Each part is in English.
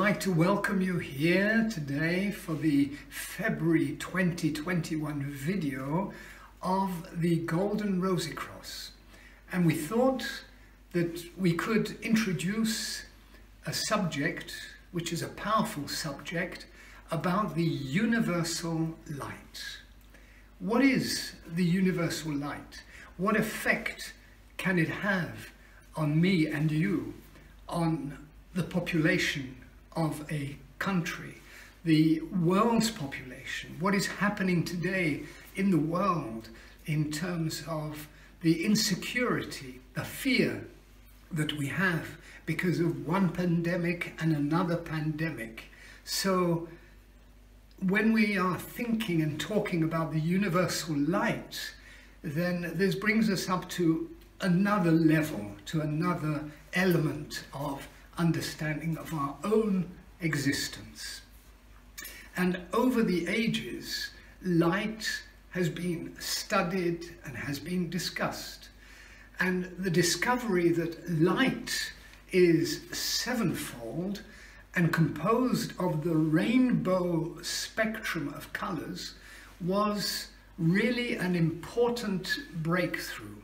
like to welcome you here today for the February 2021 video of the Golden Rosy Cross. And we thought that we could introduce a subject, which is a powerful subject, about the universal light. What is the universal light? What effect can it have on me and you, on the population of a country, the world's population? What is happening today in the world in terms of the insecurity, the fear that we have because of one pandemic and another pandemic? So when we are thinking and talking about the universal light, then this brings us up to another level, to another element of understanding of our own existence. And over the ages, light has been studied and has been discussed. And the discovery that light is sevenfold and composed of the rainbow spectrum of colors was really an important breakthrough.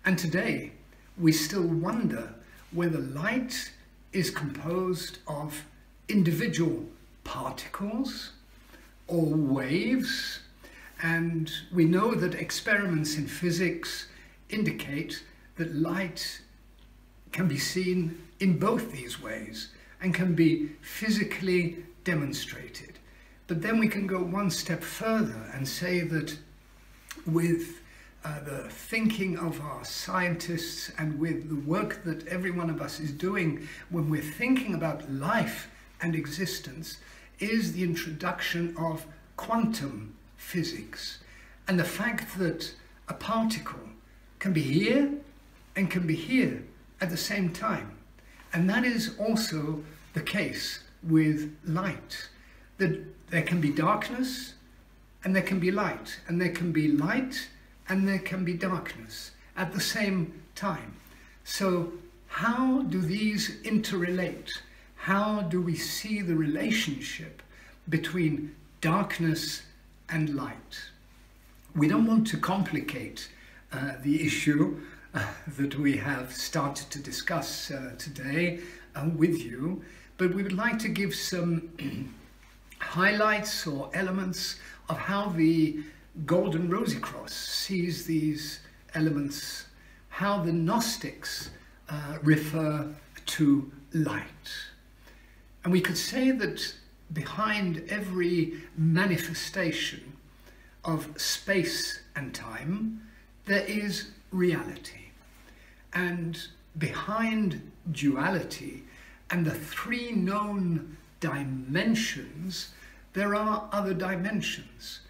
And today, we still wonder whether light is composed of individual particles or waves. And we know that experiments in physics indicate that light can be seen in both these ways and can be physically demonstrated. But then we can go one step further and say that with the thinking of our scientists and with the work that every one of us is doing when we're thinking about life and existence is the introduction of quantum physics and the fact that a particle can be here and can be here at the same time. And that is also the case with light, that there can be darkness and there can be light, and there can be light and there can be darkness at the same time. So how do these interrelate? How do we see the relationship between darkness and light? We don't want to complicate the issue that we have started to discuss today with you, but we would like to give some highlights or elements of how the Golden Rosy Cross sees these elements, how the Gnostics refer to light. And we could say that behind every manifestation of space and time, there is reality. And behind duality and the three known dimensions, there are other dimensions.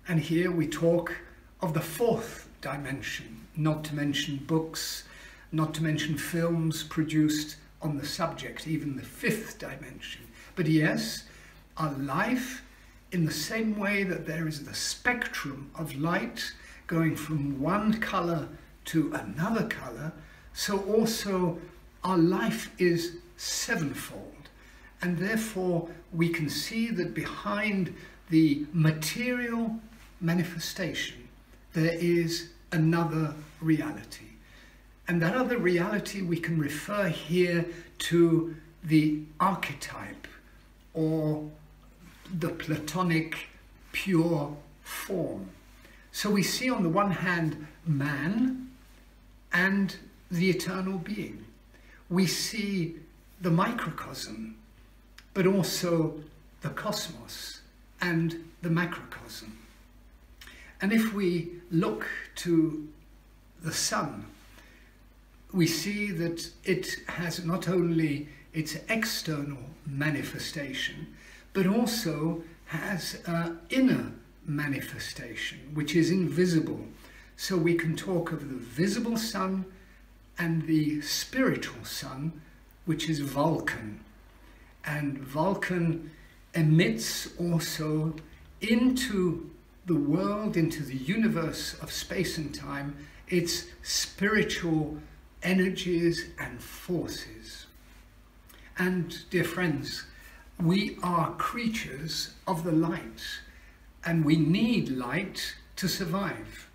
And here we talk of the fourth dimension, not to mention books, not to mention films produced on the subject, even the fifth dimension. But yes, our life, in the same way that there is the spectrum of light going from one color to another color, so also our life is sevenfold. And therefore we can see that behind the material manifestation there is another reality. And that other reality we can refer here to the archetype or the Platonic pure form. So we see on the one hand man and the eternal being. We see the microcosm, but also the cosmos and the macrocosm. And if we look to the sun, we see that it has not only its external manifestation, but also has an inner manifestation, which is invisible. So we can talk of the visible sun and the spiritual sun, which is Vulcan. And Vulcan emits also into the world, into the universe of space and time, its spiritual energies and forces. And, dear friends, we are creatures of the light, and we need light to survive.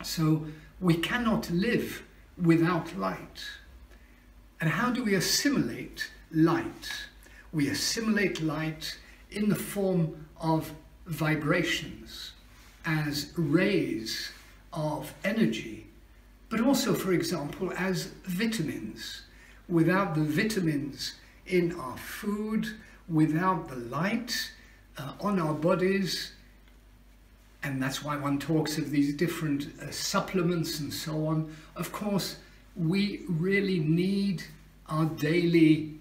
So we cannot live without light. And how do we assimilate light? We assimilate light in the form of vibrations, as rays of energy, but also, for example, as vitamins. Without the vitamins in our food, without the light on our bodies, and that's why one talks of these different supplements and so on. Of course, we really need our daily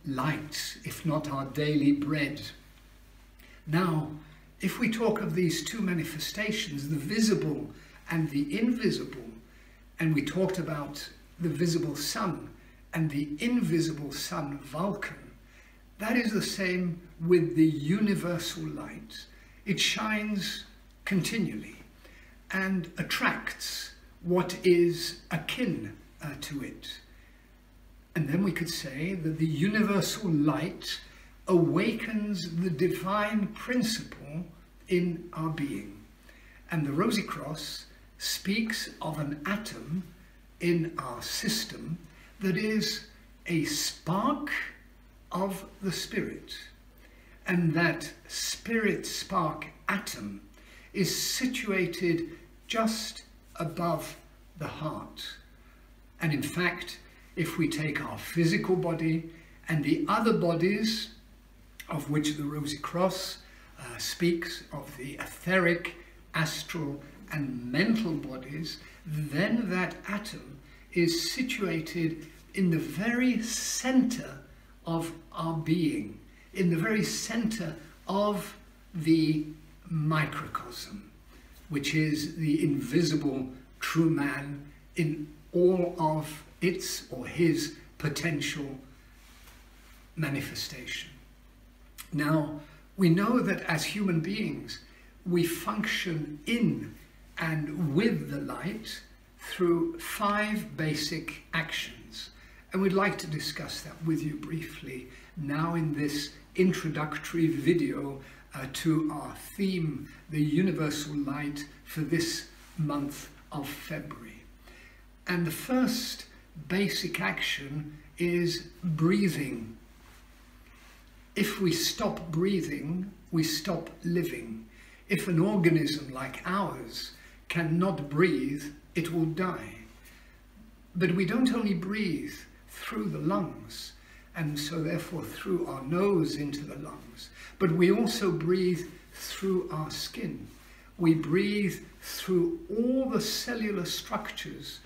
light, if not our daily bread. Now, if we talk of these two manifestations, the visible and the invisible, and we talked about the visible sun and the invisible sun, Vulcan, that is the same with the universal light. It shines continually and attracts what is akin to it. And then we could say that the universal light awakens the divine principle in our being. And the Rosy Cross speaks of an atom in our system that is a spark of the spirit. And that spirit spark atom is situated just above the heart. And in fact, if we take our physical body and the other bodies, of which the Rosy Cross speaks of the etheric, astral and mental bodies, then that atom is situated in the very center of our being, in the very center of the microcosm, which is the invisible true man in all of its or his potential manifestation. Now, we know that as human beings, we function in and with the light through 5 basic actions. And we'd like to discuss that with you briefly now in this introductory video to our theme, the universal light, for this month of February. And the first basic action is breathing. If we stop breathing, we stop living. If an organism like ours cannot breathe, it will die. But we don't only breathe through the lungs, and so therefore through our nose into the lungs, but we also breathe through our skin. We breathe through all the cellular structures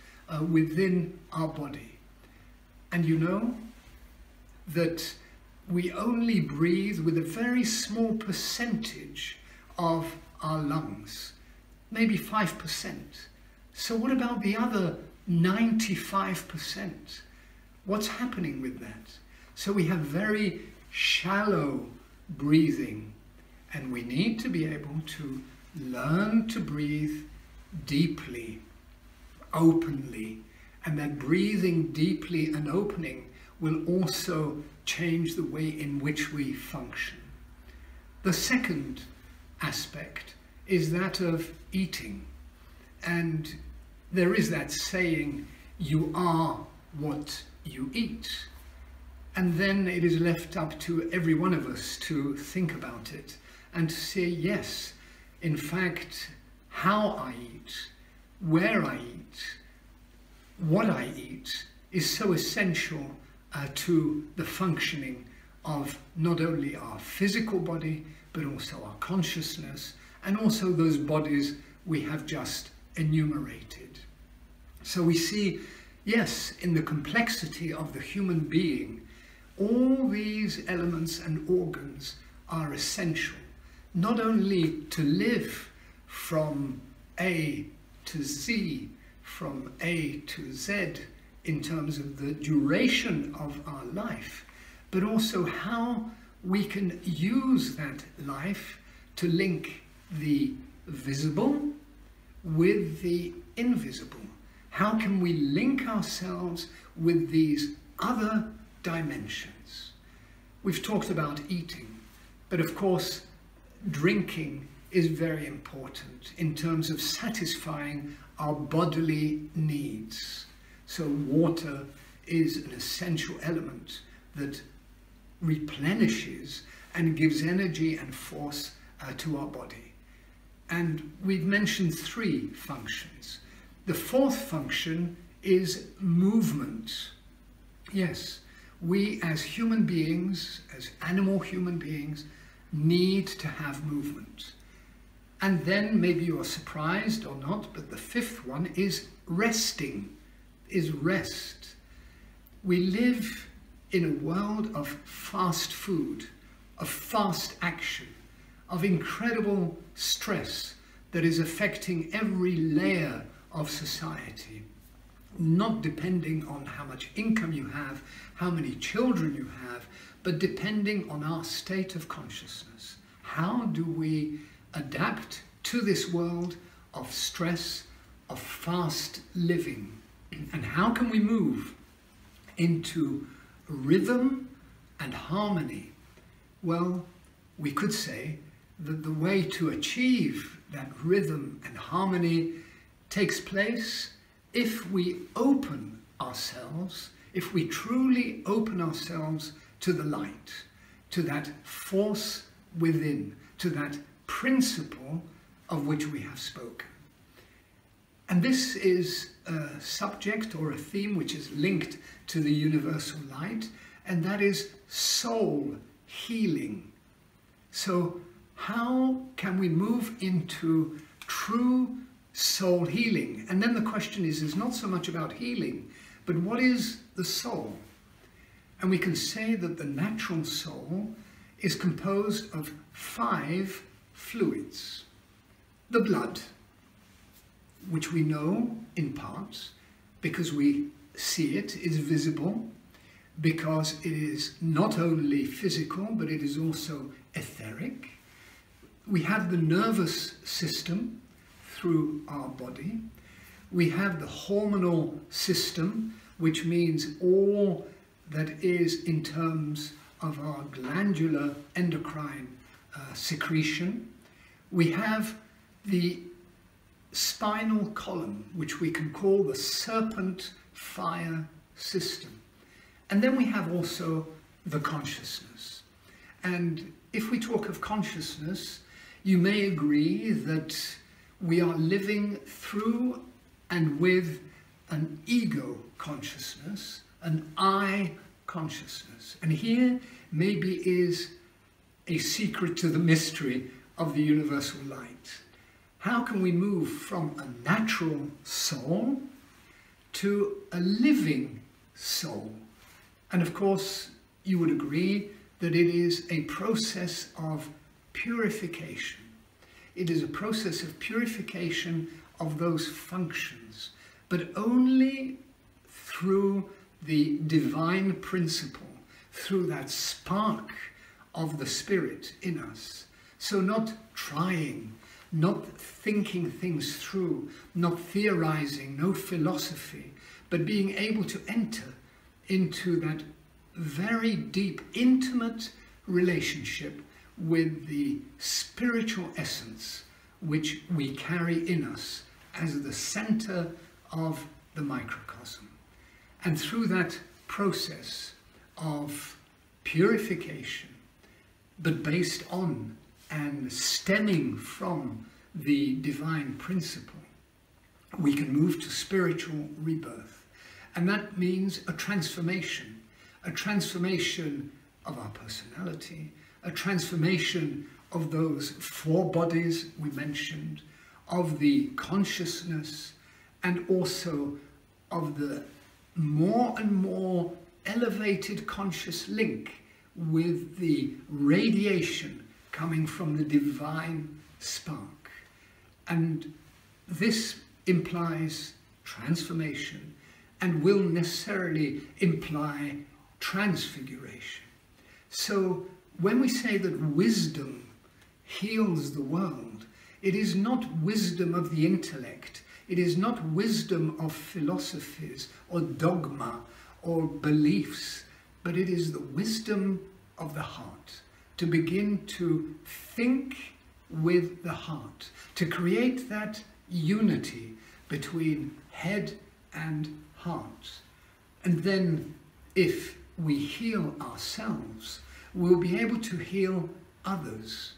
within our body. And you know that we only breathe with a very small percentage of our lungs, maybe 5%. So what about the other 95%? What's happening with that? So we have very shallow breathing, and we need to be able to learn to breathe deeply, openly, and that breathing deeply and opening will also change the way in which we function. The second aspect is that of eating. And there is that saying, you are what you eat. And then it is left up to every one of us to think about it and to say, yes, in fact, how I eat, where I eat, what I eat is so essential to the functioning of not only our physical body, but also our consciousness, and also those bodies we have just enumerated. So we see, yes, in the complexity of the human being, all these elements and organs are essential, not only to live from A to Z, from A to Z, in terms of the duration of our life, but also how we can use that life to link the visible with the invisible. How can we link ourselves with these other dimensions? We've talked about eating, but of course, drinking is very important in terms of satisfying our bodily needs. So water is an essential element that replenishes and gives energy and force to our body. And we've mentioned 3 functions. The 4th function is movement. Yes, we as human beings, as animal human beings, need to have movement. And then maybe you're surprised or not, but the 5th one is resting, is rest. We live in a world of fast food, of fast action, of incredible stress that is affecting every layer of society, not depending on how much income you have, how many children you have, but depending on our state of consciousness. How do we adapt to this world of stress, of fast living? And how can we move into rhythm and harmony? Well, we could say that the way to achieve that rhythm and harmony takes place if we open ourselves, if we truly open ourselves to the light, to that force within, to that principle of which we have spoken. And this is a subject or a theme which is linked to the universal light, and that is soul healing. So how can we move into true soul healing? And then the question is not so much about healing, but what is the soul? And we can say that the natural soul is composed of 5 fluids. The blood, which we know in parts because we see it, is visible, because it is not only physical, but it is also etheric. We have the nervous system through our body. We have the hormonal system, which means all that is in terms of our glandular endocrine secretion. We have the spinal column, which we can call the serpent fire system. And then we have also the consciousness. And if we talk of consciousness, you may agree that we are living through and with an ego consciousness, an I consciousness. And here maybe is a secret to the mystery of the universal light. How can we move from a natural soul to a living soul? And of course, you would agree that it is a process of purification. It is a process of purification of those functions, but only through the divine principle, through that spark of the spirit in us. So not trying, not thinking things through, not theorizing, no philosophy, but being able to enter into that very deep, intimate relationship with the spiritual essence which we carry in us as the center of the microcosm. And through that process of purification, but based on and stemming from the divine principle, we can move to spiritual rebirth. And that means a transformation of our personality, a transformation of those 4 bodies we mentioned, of the consciousness, and also of the more and more elevated conscious link with the radiation coming from the divine spark. And this implies transformation and will necessarily imply transfiguration. So when we say that wisdom heals the world, it is not wisdom of the intellect, it is not wisdom of philosophies or dogma or beliefs, but it is the wisdom of the heart, to begin to think with the heart, to create that unity between head and heart. And then if we heal ourselves, we'll be able to heal others.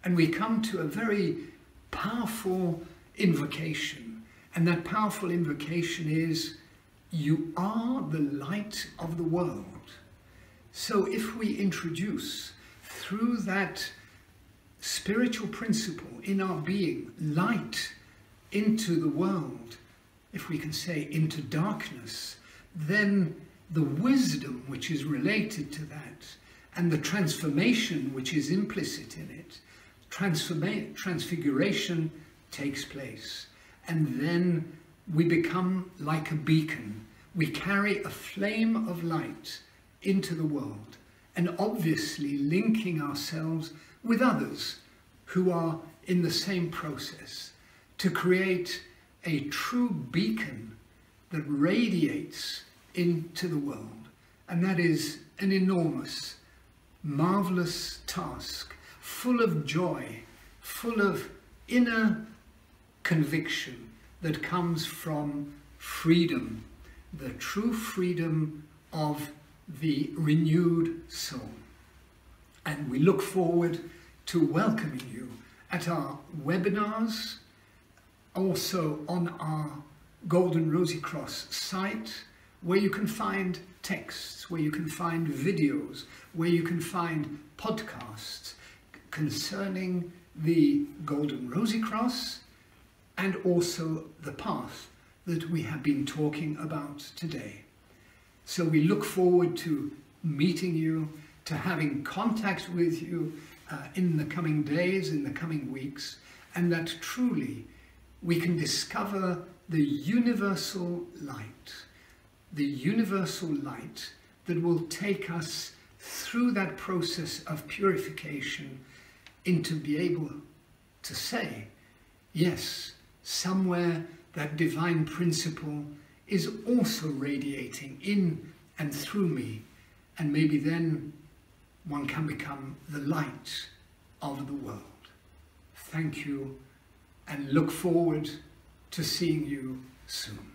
And we come to a very powerful invocation. And that powerful invocation is, you are the light of the world. So if we introduce through that spiritual principle in our being, light into the world, if we can say into darkness, then the wisdom which is related to that and the transformation which is implicit in it, transfiguration takes place. And then we become like a beacon. We carry a flame of light into the world, and obviously linking ourselves with others who are in the same process to create a true beacon that radiates into the world. And that is an enormous, marvelous task, full of joy, full of inner conviction that comes from freedom, the true freedom of the renewed soul. And we look forward to welcoming you at our webinars, also on our Golden Rosy Cross site, where you can find texts, where you can find videos, where you can find podcasts concerning the Golden Rosy Cross and also the path that we have been talking about today. So we look forward to meeting you, to having contact with you in the coming days, in the coming weeks, and that truly we can discover the universal light that will take us through that process of purification into be able to say, yes, somewhere that divine principle is also radiating in and through me, and maybe then one can become the light of the world. Thank you, and look forward to seeing you soon.